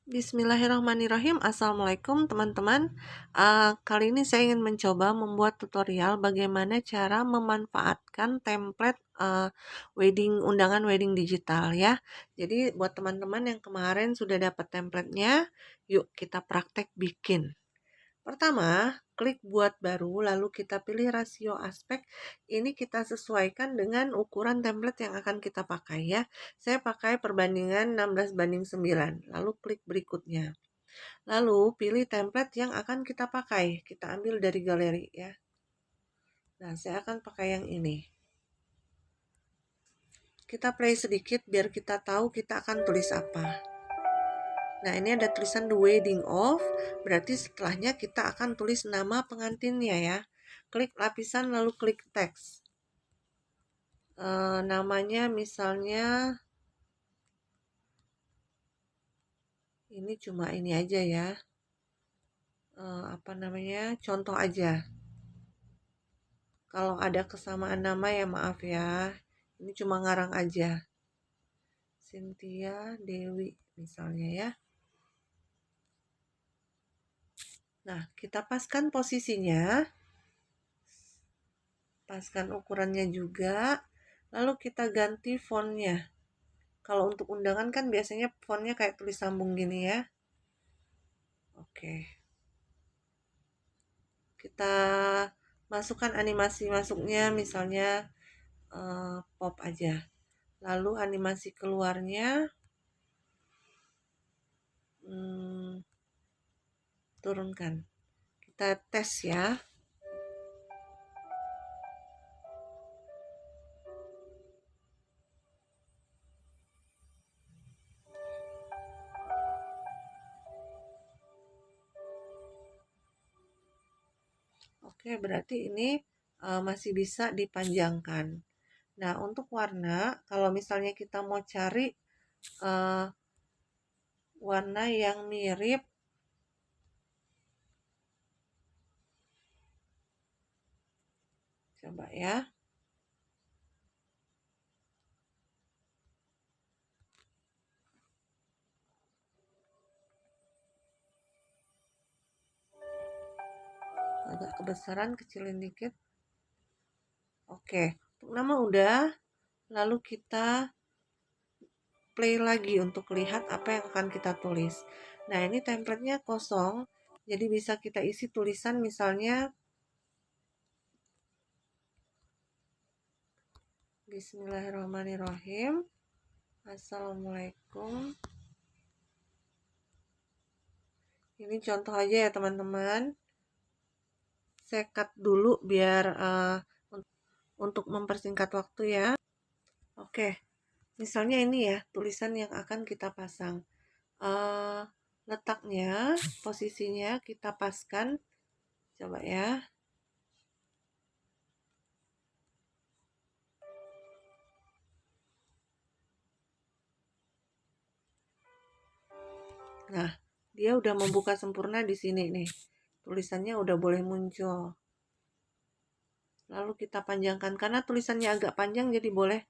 Bismillahirrahmanirrahim. Assalamualaikum teman-teman. Kali ini saya ingin mencoba membuat tutorial bagaimana cara memanfaatkan template undangan wedding digital ya. Jadi buat teman-teman yang kemarin sudah dapat templatenya, yuk kita praktek bikin. Pertama, klik buat baru, lalu kita pilih rasio aspek. Ini kita sesuaikan dengan ukuran template yang akan kita pakai ya. Saya pakai perbandingan 16:9. Lalu klik berikutnya. Lalu pilih template yang akan kita pakai. Kita ambil dari galeri ya. Nah, saya akan pakai yang ini. Kita play sedikit biar kita tahu kita akan tulis apa. Nah, ini ada tulisan The Wedding of, berarti setelahnya kita akan tulis nama pengantinnya ya. Klik lapisan lalu klik teks. Namanya misalnya, ini cuma ini aja ya. Contoh aja. Kalau ada kesamaan nama ya maaf ya. Ini cuma ngarang aja. Cynthia Dewi misalnya ya. Nah, kita paskan posisinya. Paskan ukurannya juga. Lalu kita ganti fontnya. Kalau untuk undangan kan biasanya fontnya kayak tulis sambung gini ya. Oke. Kita masukkan animasi masuknya misalnya pop aja. Lalu animasi keluarnya turunkan. Kita tes ya. Oke, berarti ini masih bisa dipanjangkan. Nah, untuk warna, kalau misalnya kita mau cari warna yang mirip, coba ya. Agak kebesaran, kecilin dikit. Oke, untuk nama udah, lalu kita play lagi untuk lihat apa yang akan kita tulis. Nah, ini templatenya kosong, jadi bisa kita isi tulisan misalnya Bismillahirrahmanirrahim. Assalamualaikum. Ini contoh aja ya teman-teman. Saya cut dulu biar untuk mempersingkat waktu ya. Oke, misalnya ini ya tulisan yang akan kita pasang. Letaknya, posisinya kita paskan. Coba ya. Nah, dia udah membuka sempurna di sini nih. Tulisannya udah boleh muncul. Lalu kita panjangkan karena tulisannya agak panjang jadi boleh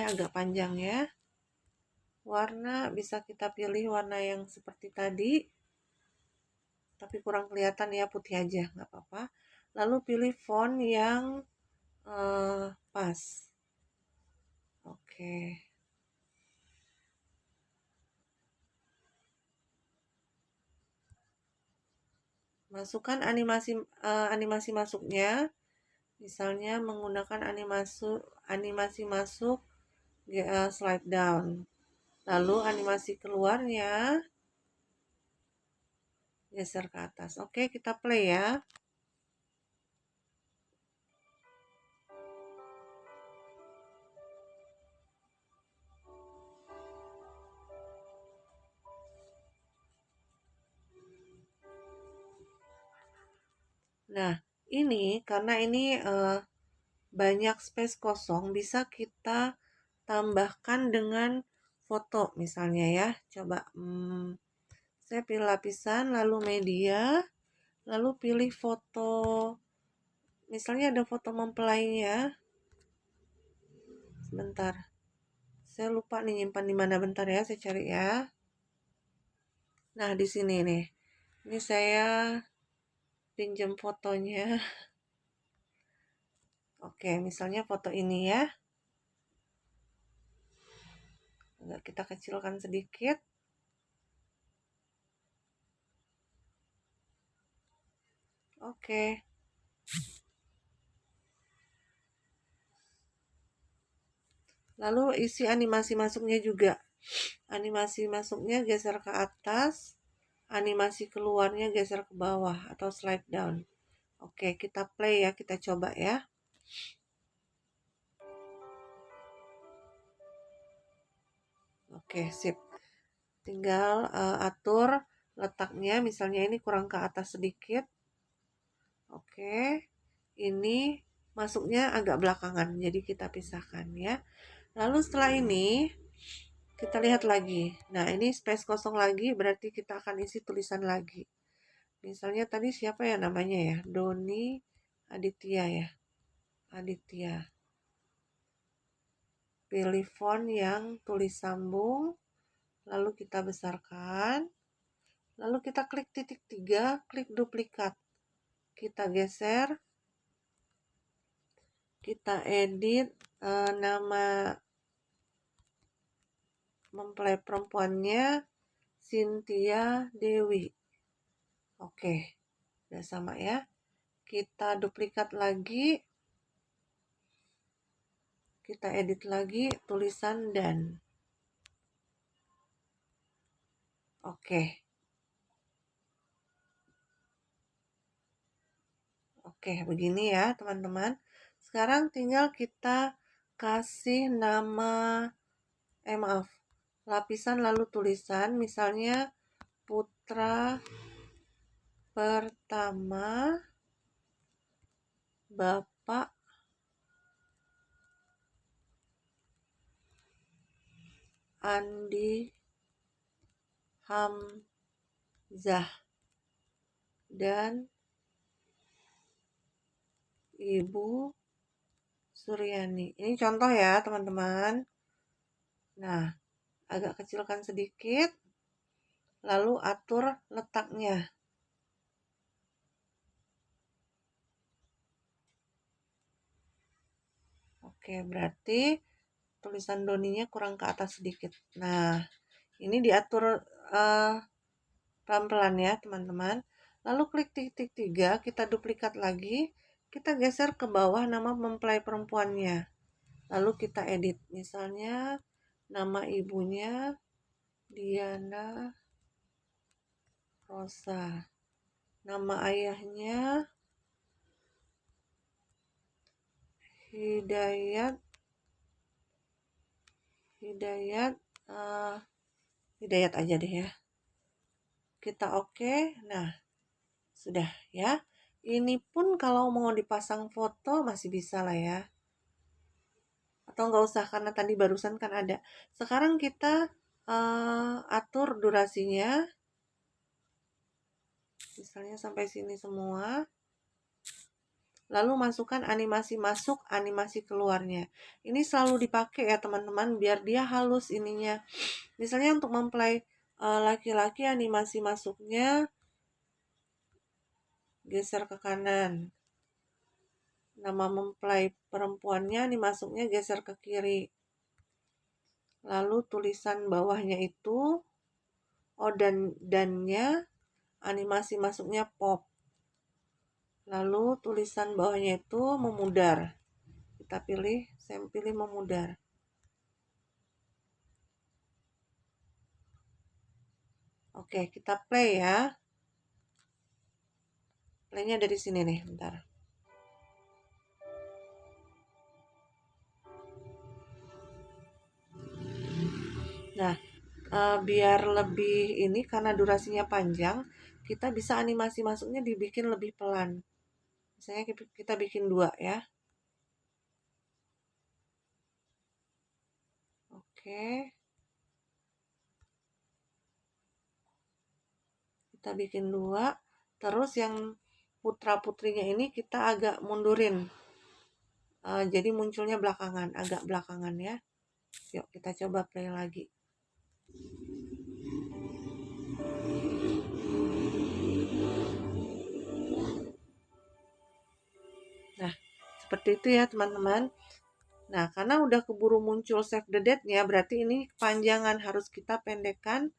agak panjang ya. Warna bisa kita pilih warna yang seperti tadi. Tapi kurang kelihatan ya, putih aja nggak apa-apa. Lalu pilih font yang pas. Oke. Masukkan animasi masuknya. Misalnya menggunakan animasi masuk slide down. Lalu animasi keluarnya geser ke atas. Oke, kita play ya. Nah, ini karena ini banyak space kosong, bisa kita tambahkan dengan foto misalnya ya. Coba saya pilih lapisan, lalu media, lalu pilih foto. Misalnya ada foto mempelainya. Sebentar. Saya lupa nih nyimpan di mana, bentar ya, saya cari ya. Nah, di sini nih. Ini saya pinjam fotonya. Oke, misalnya foto ini ya. Agak kita kecilkan sedikit. Oke. Lalu isi animasi masuknya juga. Animasi masuknya geser ke atas, animasi keluarnya geser ke bawah atau slide down. Oke, kita play ya, kita coba ya. Oke, sip. Tinggal atur letaknya, misalnya ini kurang ke atas sedikit. Oke, ini masuknya agak belakangan, jadi kita pisahkan ya. Lalu setelah ini, kita lihat lagi. Nah, ini space kosong lagi, berarti kita akan isi tulisan lagi. Misalnya tadi siapa ya namanya ya? Doni Aditya ya. Aditya. Pilih font yang tulis sambung, lalu kita besarkan. Lalu kita klik titik 3, klik duplikat. Kita geser, kita edit nama mempelai perempuannya Cynthia Dewi. Oke, udah sama ya. Kita duplikat lagi, kita edit lagi tulisan dan. Oke. Oke, begini ya teman-teman. Sekarang tinggal kita kasih nama, maaf, lapisan lalu tulisan, misalnya putra pertama Bapak Andi Hamzah dan Ibu Suryani. Ini contoh ya teman-teman. Nah, agak kecilkan sedikit, lalu atur letaknya. Oke, berarti tulisan doninya kurang ke atas sedikit. Nah, ini diatur pelan-pelan ya teman-teman. Lalu klik titik 3, kita duplikat lagi, kita geser ke bawah nama mempelai perempuannya. Lalu kita edit, misalnya nama ibunya Diana Rosa. Nama ayahnya Hidayat Hidayat aja deh ya. Kita oke. Nah, sudah ya. Ini pun kalau mau dipasang foto masih bisa lah ya. Atau nggak usah karena tadi barusan kan ada. Sekarang kita atur durasinya. Misalnya sampai sini semua. Lalu masukkan animasi masuk, animasi keluarnya. Ini selalu dipakai ya teman-teman biar dia halus ininya. Misalnya untuk mempelai laki-laki animasi masuknya geser ke kanan. Nama mempelai perempuannya ini masuknya geser ke kiri. Lalu tulisan bawahnya itu dannya animasi masuknya pop. Lalu tulisan bawahnya itu memudar. Kita pilih, saya pilih memudar. Oke, kita play ya. Playnya dari sini nih, bentar. Nah, biar lebih ini karena durasinya panjang, kita bisa animasi masuknya dibikin lebih pelan. Misalnya kita bikin 2 ya. Oke. Kita bikin 2. Terus yang putra-putrinya ini kita agak mundurin. Jadi munculnya belakangan, agak belakangan ya. Yuk kita coba play lagi. seperti itu ya teman-teman. Nah, karena udah keburu muncul save the date-nya, berarti ini kepanjangan, harus kita pendekkan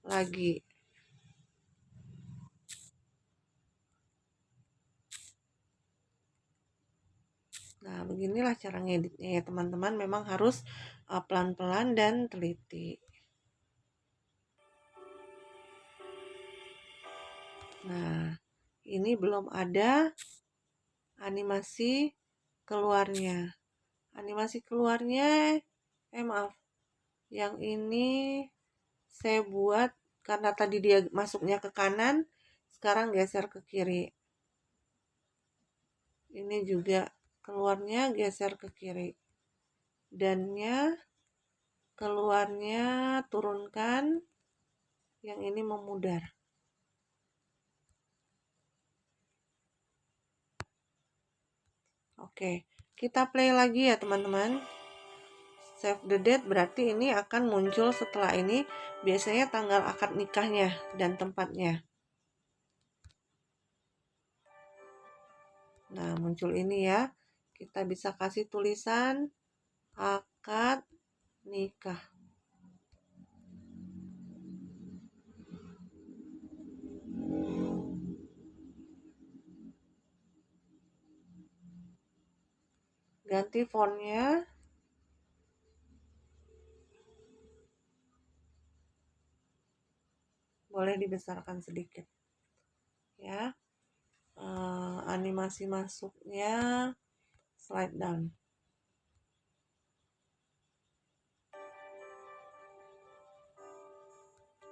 lagi. Nah, beginilah cara ngeditnya ya teman-teman. Memang harus pelan-pelan dan teliti. Nah, ini belum ada animasi keluarnya. Animasi keluarnya, maaf, yang ini saya buat karena tadi dia masuknya ke kanan, sekarang geser ke kiri. Ini juga keluarnya geser ke kiri. Dannya keluarnya turunkan, yang ini memudar. Oke, kita play lagi ya teman-teman. Save the date berarti ini akan muncul setelah ini, biasanya tanggal akad nikahnya dan tempatnya. Nah, muncul ini ya. Kita bisa kasih tulisan akad nikah. Ganti fontnya. Boleh dibesarkan sedikit. Ya. Animasi masuknya slide down.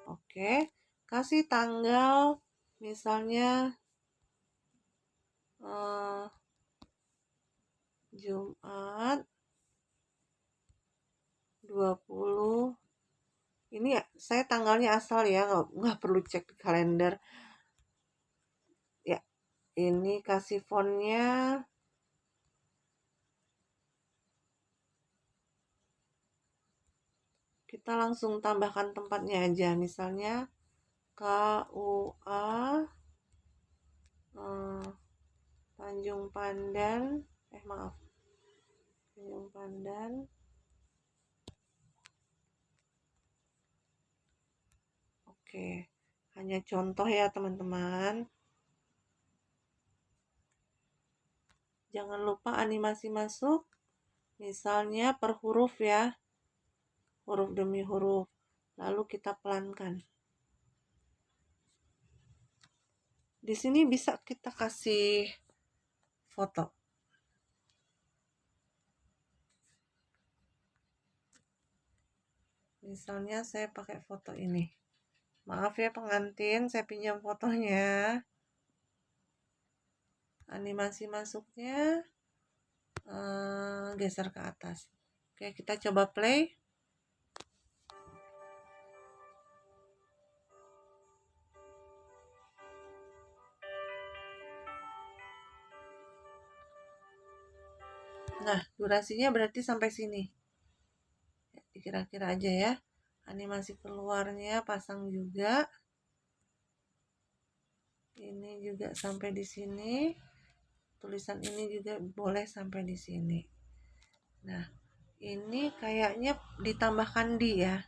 Oke, kasih tanggal misalnya Jumat 20. Ini ya, saya tanggalnya asal ya, nggak perlu cek di kalender. Ya, ini kasih fontnya kita langsung tambahkan tempatnya aja, misalnya KUA Tanjung Pandan, Tanjung Pandan. Oke, hanya contoh ya teman-teman. Jangan lupa animasi masuk, misalnya per huruf ya, huruf demi huruf. Lalu kita pelankan. Di sini bisa kita kasih foto. Misalnya saya pakai foto ini. Maaf ya pengantin, saya pinjam fotonya. Animasi masuknya geser ke atas. Oke, kita coba play. Nah, durasinya berarti sampai sini. Kira-kira aja ya. Animasi keluarnya pasang juga. Ini juga sampai di sini. Tulisan ini juga boleh sampai di sini. Nah, ini kayaknya ditambahkan di ya.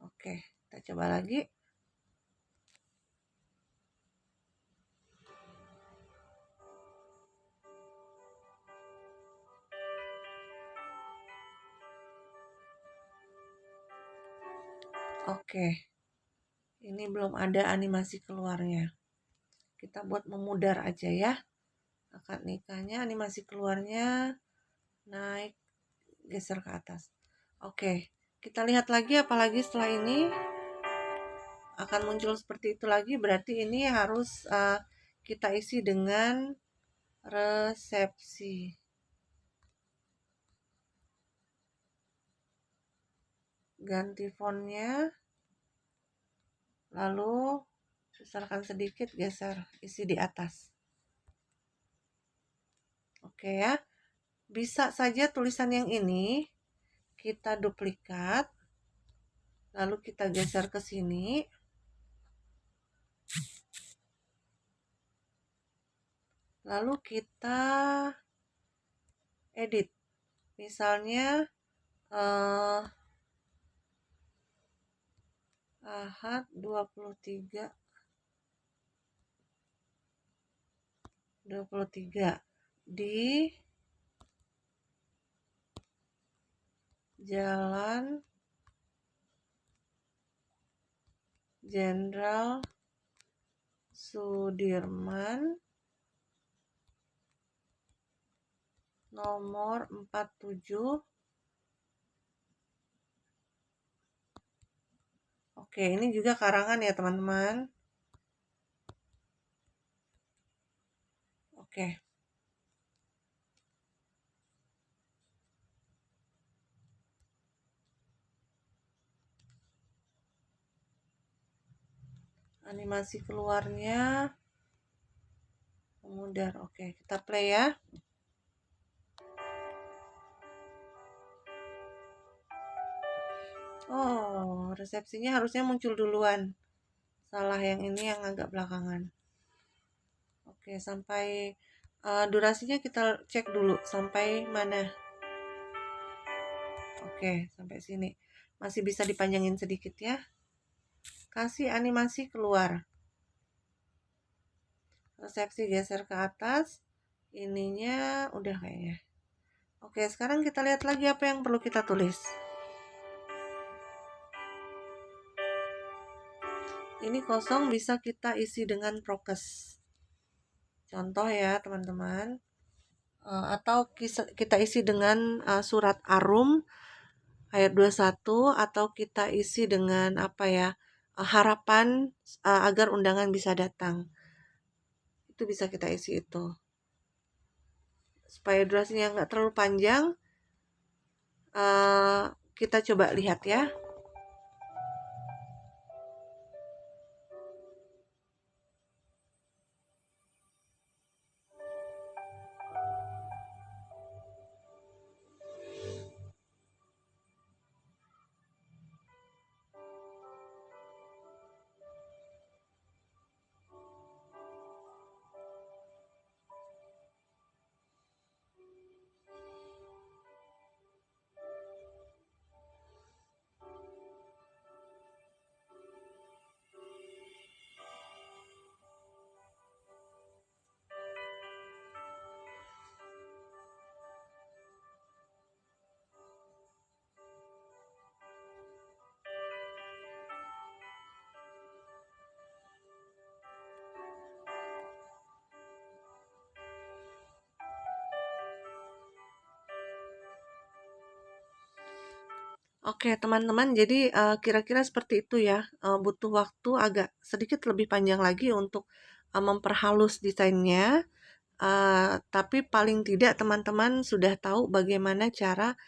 Oke, kita coba lagi. Oke, ini belum ada animasi keluarnya. Kita buat memudar aja ya. Akad nikahnya, animasi keluarnya naik, geser ke atas. Oke, kita lihat lagi, apalagi setelah ini akan muncul seperti itu lagi. Berarti ini harus kita isi dengan resepsi. Ganti fontnya, lalu besarkan sedikit, geser, isi di atas. Oke ya, bisa saja tulisan yang ini kita duplikat, lalu kita geser ke sini. Lalu kita edit. Misalnya Ahad 23 di Jalan Jenderal Sudirman nomor 47. Oke, ini juga karangan ya teman-teman. Oke. Animasi keluarnya memudar. Oke, kita play ya. Oh, resepsinya harusnya muncul duluan. Salah yang ini yang agak belakangan. Oke, sampai durasinya kita cek dulu sampai mana. Oke, sampai sini. Masih bisa dipanjangin sedikit ya. Kasih animasi keluar. Resepsi geser ke atas. Ininya udah kayaknya. Oke, sekarang kita lihat lagi apa yang perlu kita tulis. Ini kosong bisa kita isi dengan prokes. Contoh ya teman-teman. Atau kita isi dengan surat Arum ayat 21 atau kita isi dengan apa ya, harapan agar undangan bisa datang. Itu bisa kita isi itu. Supaya durasinya nggak terlalu panjang, kita coba lihat ya. Oke, teman-teman, jadi kira-kira seperti itu ya. Butuh waktu agak sedikit lebih panjang lagi untuk memperhalus desainnya. Tapi paling tidak teman-teman sudah tahu bagaimana cara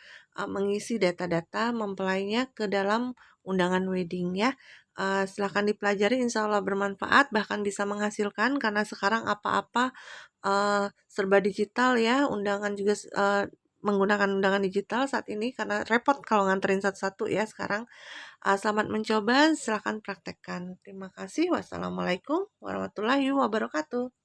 mengisi data-data mempelainya ke dalam undangan wedding ya. Silahkan dipelajari, insya Allah bermanfaat, bahkan bisa menghasilkan karena sekarang apa-apa serba digital ya. Undangan juga menggunakan undangan digital saat ini karena repot kalau nganterin satu-satu ya sekarang. Selamat mencoba, silahkan praktekkan. Terima kasih. Wassalamualaikum warahmatullahi wabarakatuh.